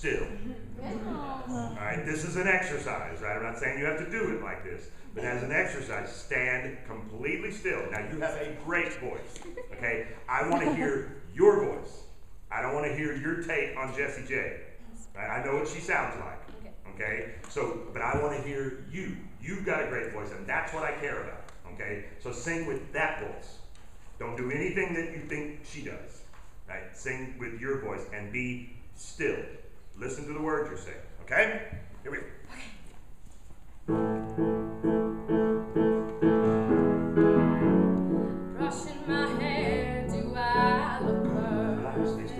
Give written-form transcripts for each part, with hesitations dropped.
still. All right, this is an exercise, right? I'm not saying you have to do it like this, but as an exercise, stand completely still. Now, you have a great voice, okay? I want to hear your voice. I don't want to hear your take on Jessie J. Right? I know what she sounds like, okay? So, but I want to hear you. You've got a great voice, and that's what I care about, okay? So sing with that voice. Don't do anything that you think she does, right? Sing with your voice and be still. Listen to the words you're saying, okay? Here we go. Brushing my hair, do I look perfect?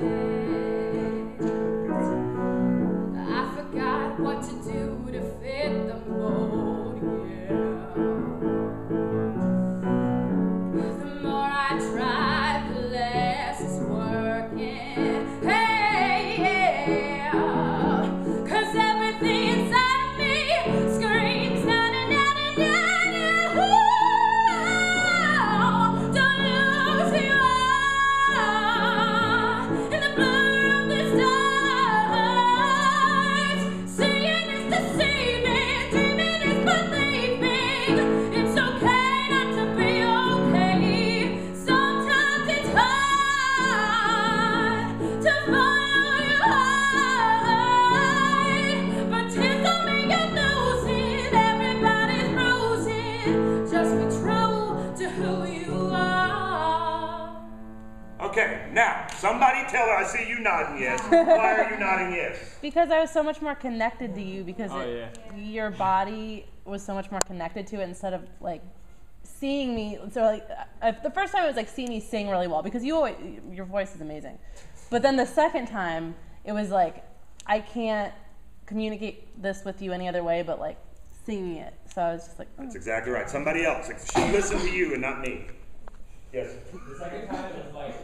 I forgot what to do to fit the mold, yeah. The more I try, the less it's working. Hey, yeah. 'Cause everything inside of me screams, na na na na na na. Don't lose who you are in the blur of the stars. Seeing is deceiving, dreaming is believing. It's okay not to be okay. Sometimes it's hard to follow your heart, but tears don't mean you're losing. Everybody's bruising. Just be true to who you are. Okay, now, somebody tell her, I see you nodding yes. Why are you nodding yes? Because I was so much more connected to you, because Oh, your body was so much more connected to it instead of like seeing me. So like the first time it was like seeing me sing really well, because your voice is amazing. But then the second time it was like I can't communicate this with you any other way but like singing it. So I was just like, oh. That's exactly right. Somebody else. She listened to you and not me. Yes. The second time it was like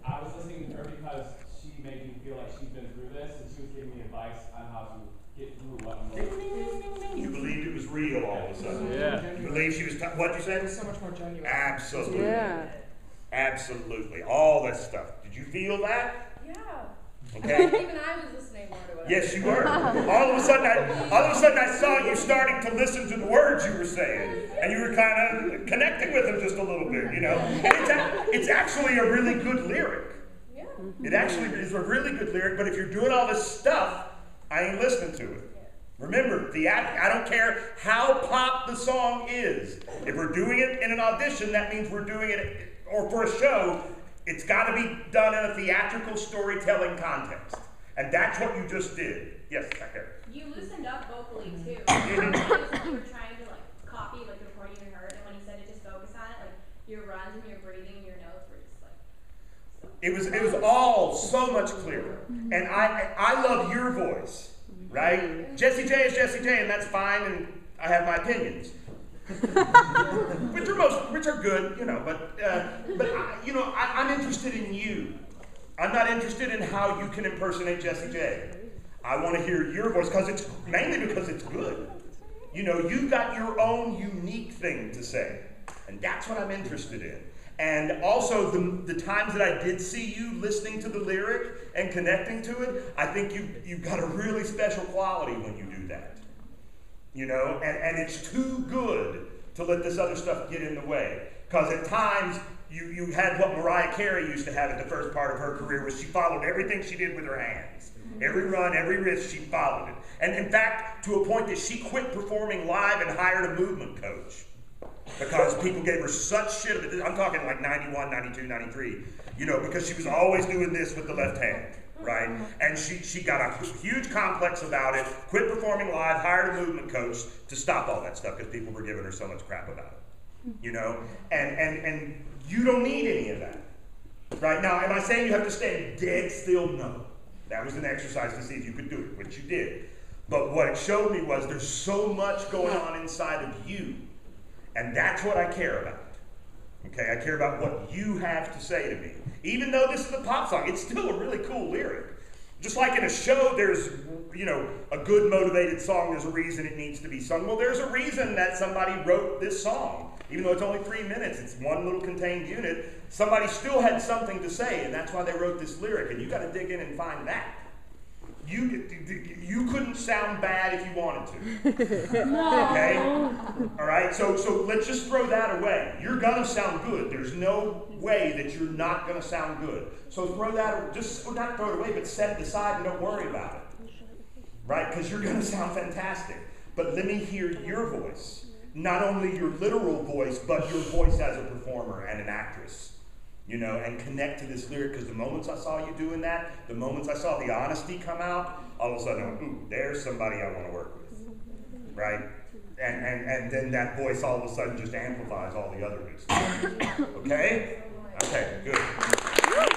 I was listening to her because she made me feel like she's been through this, and she was giving me advice on how to get through what I'm going through. You believed it was real all of a sudden. Yeah. You believed she was, what'd you say? It was so much more genuine. Absolutely. Yeah. Absolutely. All that stuff. Did you feel that? Yeah. Okay. Even I was listening more to it. Yes, you were. All of a sudden, I saw you starting to listen to the words you were saying, and you were kind of connecting with them just a little bit, you know. And it's actually a really good lyric. Yeah. It actually is a really good lyric. But if you're doing all this stuff, I ain't listening to it. Remember, I don't care how pop the song is. If we're doing it in an audition, that means we're doing it, or for a show, it's got to be done in a theatrical storytelling context. And that's what you just did. Yes, back there. You loosened up vocally too. You were trying to like copy like the recording you heard, and when you said it, just focus on it. Like your runs and your breathing and your notes were just like. It was all so much clearer. And I love your voice, right? Jessie J is Jessie J, and that's fine, and I have my opinions. which are good, you know, but I'm interested in you. I'm not interested in how you can impersonate Jessie J. I want to hear your voice mainly because it's good. You know, you've got your own unique thing to say, and that's what I'm interested in. And also the times that I did see you listening to the lyric and connecting to it, I think you've got a really special quality when you do that. You know, and it's too good to let this other stuff get in the way. Because at times, you had what Mariah Carey used to have at the first part of her career, was she followed everything she did with her hands. Every run, every riff, she followed it. And in fact, to a point that she quit performing live and hired a movement coach. Because people gave her such shit. I'm talking like 91, 92, 93. You know, because she was always doing this with the left hand. Right? And she got a huge complex about it, quit performing live, hired a movement coach to stop all that stuff because people were giving her so much crap about it. You know? And you don't need any of that. Right? Now, am I saying you have to stand dead still? No. That was an exercise to see if you could do it, which you did. But what it showed me was there's so much going on inside of you. And that's what I care about. Okay, I care about what you have to say to me. Even though this is a pop song, it's still a really cool lyric. Just like in a show, there's, you know, a good motivated song, there's a reason it needs to be sung. Well, there's a reason that somebody wrote this song. Even though it's only 3 minutes, it's one little contained unit, somebody still had something to say, and that's why they wrote this lyric, and you got to dig in and find that. You couldn't sound bad if you wanted to. Okay? All right? So let's just throw that away. You're going to sound good. There's no way that you're not going to sound good. So throw that, just not throw it away, but set it aside and don't worry about it. Right? Because you're going to sound fantastic. But let me hear your voice. Not only your literal voice, but your voice as a performer and an actress. You know, and connect to this lyric, because the moments I saw you doing that, the moments I saw the honesty come out, all of a sudden I went, ooh, there's somebody I want to work with, right? And then that voice all of a sudden just amplifies all the other good stuff. Okay? Okay, good.